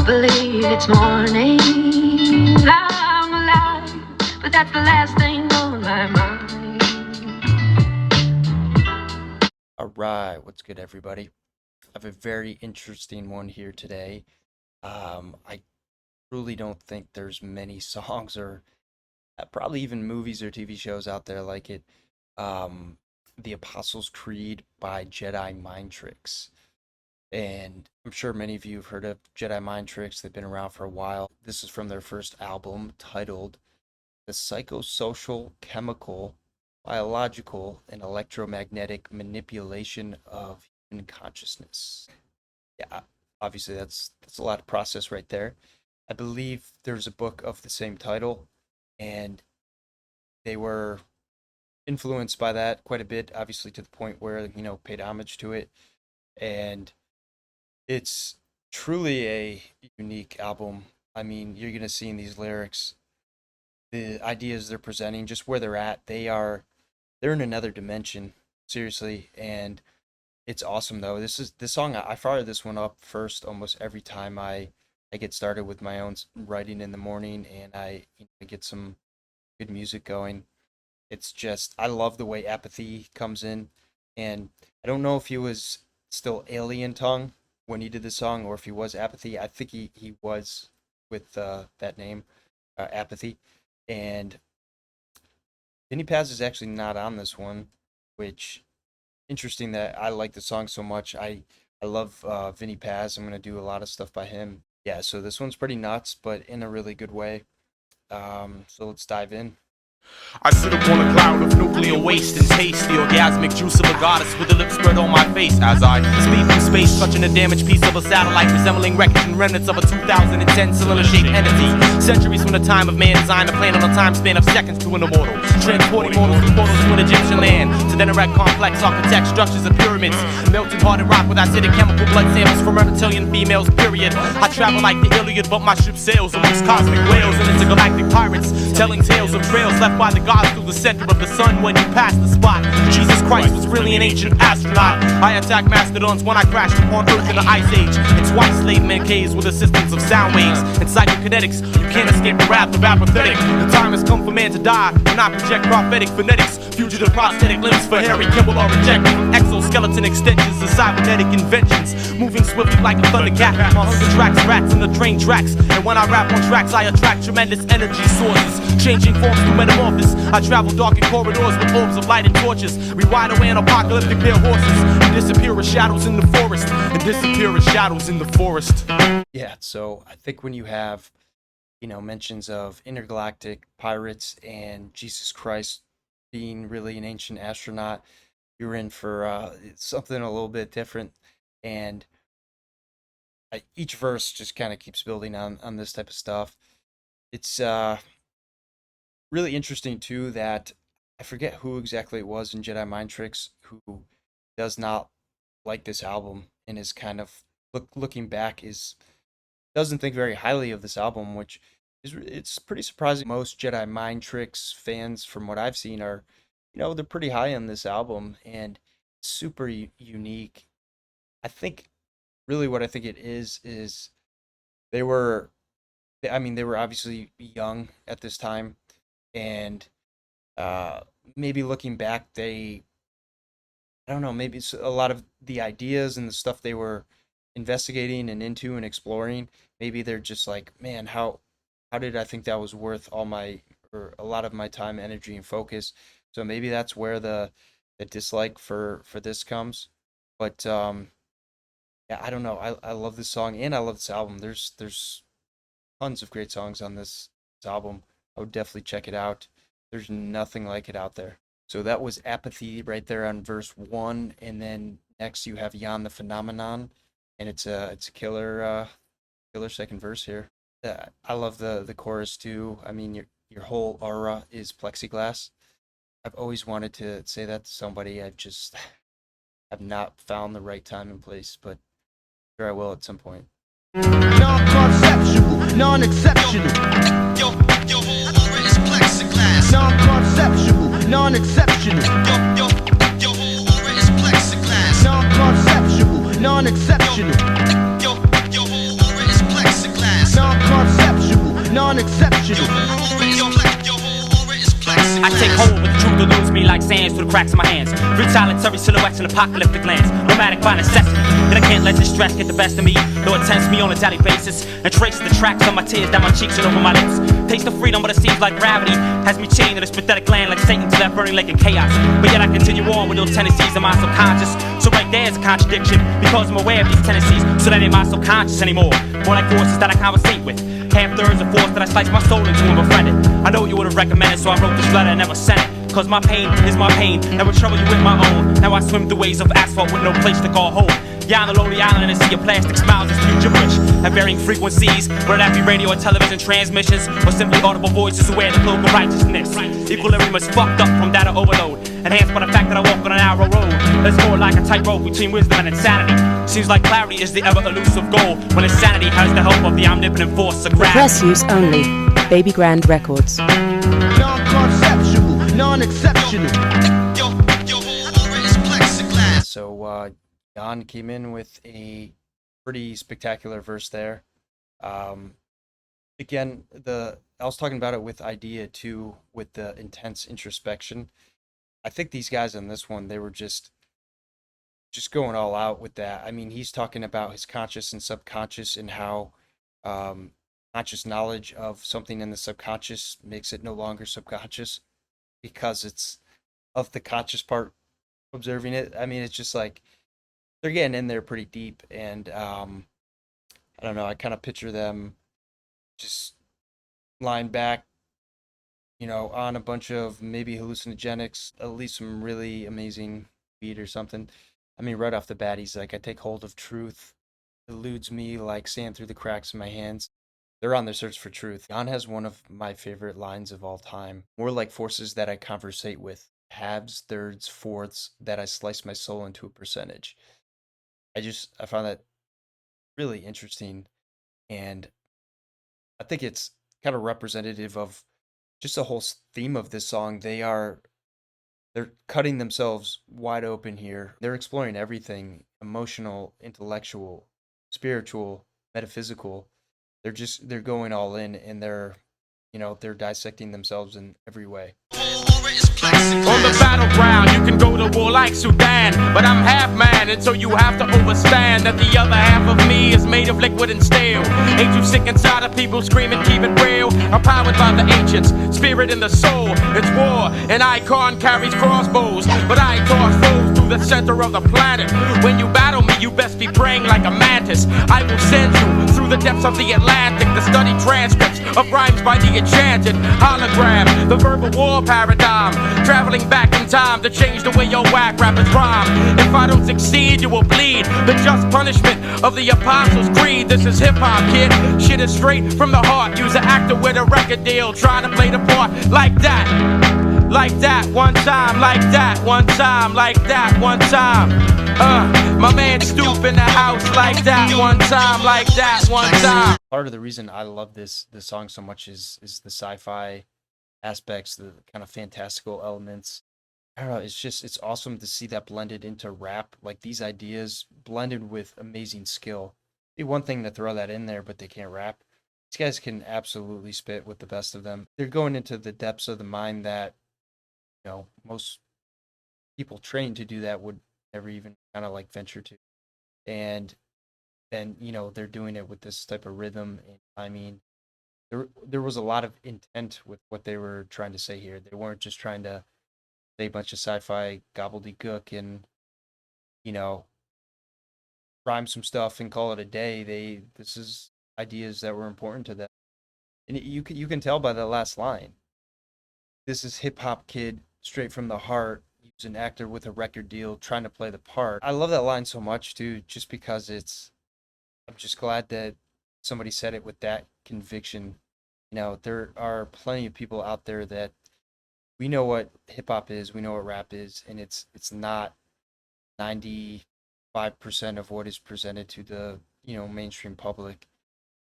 believe it's morning. I'm alive, but that's the last thing on my mind. All right, what's good, everybody? I have a very interesting one here today. I truly don't think there's many songs or probably even movies or TV shows out there like it. Um, The Apostles' Creed by Jedi Mind Tricks. And I'm sure many of you have heard of Jedi Mind Tricks. They've been around for a while. This is from their first album titled The Psychosocial, Chemical, Biological, and Electromagnetic Manipulation of Human Consciousness. Yeah, obviously that's a lot of process right there. I believe there's a book of the same title, and they were influenced by that quite a bit, obviously to the point where, paid homage to it. And it's truly a unique album. I mean, you're gonna see in these lyrics the ideas they're presenting, just where they're at. They're in another dimension, seriously, and it's awesome though. This song. I fire this one up first almost every time I get started with my own writing in the morning, and I get some good music going. It's just I love the way Apathy comes in, and I don't know if he was still Alien Tongue when he did the song, or if he was Apathy. I think he was with that name, Apathy, and Vinny Paz is actually not on this one, which interesting that I like the song so much. I love Vinny Paz. I'm gonna do a lot of stuff by him. Yeah, so this one's pretty nuts, but in a really good way. So let's dive in. I sit upon a cloud of nuclear waste and taste the orgasmic juice of a goddess with a lip spread on my face as I speed through space, touching a damaged piece of a satellite resembling wreckage and remnants of a 2010 cylinder-shaped entity. Centuries from the time of man designed a plan on a time span of seconds to an immortal, transporting mortals through portals to an Egyptian land, to then erect complex architect structures and pyramids, melted hardened rock with acidic chemical blood samples from reptilian females, period. I travel like the Iliad, but my ship sails amongst cosmic whales and intergalactic pirates, telling tales of trails left by the gods through the center of the sun when you pass the spot. Jesus Christ was really an ancient astronaut. I attacked mastodons when I crashed upon Earth in the Ice Age, and twice slayed men caves with assistance of sound waves and psychokinetics. You can't escape the wrath of apathetic. The time has come for man to die when I project prophetic phonetics, fugitive prosthetic limbs for Harry Kimball are rejected. Exoskeleton extensions and cybernetic inventions, moving swiftly like a thundercat. My hunger tracks rats in the train tracks, and when I rap on tracks I attract tremendous energy sources, changing forms through metamorphosis. I travel dark in corridors with orbs of light and torches. We ride away on apocalyptic bare horses and disappear as shadows in the forest. Yeah, so I think when you have, mentions of intergalactic pirates and Jesus Christ being really an ancient astronaut, you're in for something a little bit different. And each verse just kind of keeps building on this type of stuff. It's really interesting too that I forget who exactly it was in Jedi Mind Tricks who does not like this album and is kind of looking back doesn't think very highly of this album, which it's pretty surprising. Most Jedi Mind Tricks fans, from what I've seen, are they're pretty high on this album and super unique. I think really what I think it is they were, they were obviously young at this time, and maybe looking back, I don't know, maybe it's a lot of the ideas and the stuff they were investigating and into and exploring. Maybe they're just like, man, how did I think that was worth or a lot of my time, energy, and focus? So maybe that's where the dislike for this comes. But yeah, I don't know. I love this song and I love this album. There's tons of great songs on this album. I would definitely check it out. There's nothing like it out there. So that was Apathy right there on verse 1, and then next you have Jan the Phenomenon, and it's a killer second verse here. I love the chorus too. I mean, your whole aura is plexiglass. I've always wanted to say that to somebody. I've just have not found the right time and place, but sure I will at some point. Non-conceptual, non-exceptional. Yo, aura is plexiglass. Non-conceptual, non-exceptional. Yo, aura is plexiglass. Non-conceptual, non-exceptional. Yo, aura is plexiglass. non-exceptional. I take hold with the truth eludes me like sands through the cracks of my hands. Read solitary silhouettes and apocalyptic lands. Nomadic by necessity. And I can't let this stress get the best of me, though it tempts me on a daily basis. And trace the tracks of my tears down my cheeks and over my lips. Taste of freedom, but it seems like gravity has me chained to this pathetic land like Satan to that burning lake of chaos. But yet I continue on with those tendencies in my subconscious. So right there's a contradiction, because I'm aware of these tendencies. So that ain't my subconscious anymore. More like forces that I conversate with. Half-thirds of force that I slice my soul into and befriend it. I know you would have recommended, so I wrote this letter and never sent it. Cause my pain is my pain, that would trouble you with my own. Now I swim through waves of asphalt with no place to call home. Yeah, on the lonely island and see your plastic smiles and spew gibberish at varying frequencies, whether that be radio or television transmissions, or simply audible voices who wear the cloak of righteousness. Equilibrium is fucked up from data overload, enhanced by the fact that I walk on a narrow road. That's more like a tightrope between wisdom and insanity. Seems like clarity is the ever-elusive goal, when insanity has the help of the omnipotent force of gravity. Press use only. Baby Grand Records. Non-conceptual, non-exceptional. So Jan came in with a pretty spectacular verse there. Again, I was talking about it with Idea too, with the intense introspection. I think these guys on this one, they were just going all out with that. I mean, he's talking about his conscious and subconscious and how conscious knowledge of something in the subconscious makes it no longer subconscious because it's of the conscious part observing it. I mean, it's just like they're getting in there pretty deep, and I don't know, I kind of picture them just lying back, on a bunch of maybe hallucinogenics, at least some really amazing weed or something. I mean, right off the bat, he's like, I take hold of truth, eludes me like sand through the cracks of my hands. They're on their search for truth. Jan has one of my favorite lines of all time. More like forces that I conversate with, halves, thirds, fourths, that I slice my soul into a percentage. I found that really interesting, and I think it's kind of representative of just the whole theme of this song. They're cutting themselves wide open here. They're exploring everything: emotional, intellectual, spiritual, metaphysical. They're going all in, and they're dissecting themselves in every way. On the battleground, you can go to war like Sudan, but I'm half man, and so you have to understand that the other half of me is made of liquid and steel. Ain't you sick and tired of people screaming, keep it real? I'm powered by the ancients, spirit in the soul. It's war, an icon carries crossbows, but I toss foes through the center of the planet. When you battle me, you best be praying like a mantis. I will send you through the depths of the Atlantic to study transcripts of rhymes by the enchanted hologram, the verbal war paradigm. Traveling back in time to change the way your whack rappers rhyme. If I don't succeed, you will bleed. The just punishment of the Apostles' Creed. This is hip-hop, kid. Shit is straight from the heart. Use an actor with a record deal, trying to play the part like that. Like that one time, like that one time, like that one time. My man Stoop in the house like that one time, like that one time. Part of the reason I love this song so much is the sci-fi aspects, the kind of fantastical elements. I don't know, it's awesome to see that blended into rap, like these ideas blended with amazing skill. It'd be one thing to throw that in there, but they can't rap. These guys can absolutely spit with the best of them. They're going into the depths of the mind that, most people trained to do that would never even kind of like venture to. And then, they're doing it with this type of rhythm and timing. There was a lot of intent with what they were trying to say here. They weren't just trying to say a bunch of sci-fi gobbledygook and, rhyme some stuff and call it a day. This is ideas that were important to them. And you can tell by the last line. This is hip-hop kid straight from the heart. He's an actor with a record deal trying to play the part. I love that line so much, too, just because I'm just glad that somebody said it with that conviction. There are plenty of people out there that we know what hip hop is, we know what rap is, and it's not 95% of what is presented to the mainstream public.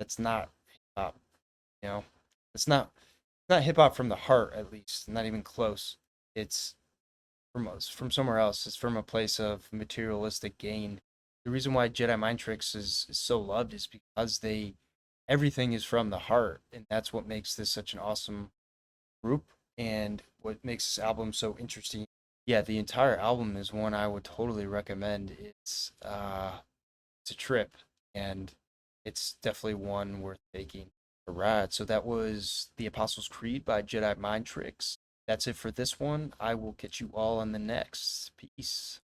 That's not hip hop. It's not hip hop from the heart, at least, not even close. It's from somewhere else. It's from a place of materialistic gain. The reason why Jedi Mind Tricks is so loved is because they everything is from the heart, and that's what makes this such an awesome group and what makes this album so interesting. Yeah, the entire album is one I would totally recommend. It's a trip, and it's definitely one worth taking a ride. So that was The Apostles' Creed by Jedi Mind Tricks. That's it for this one. I will catch you all on the next. Peace.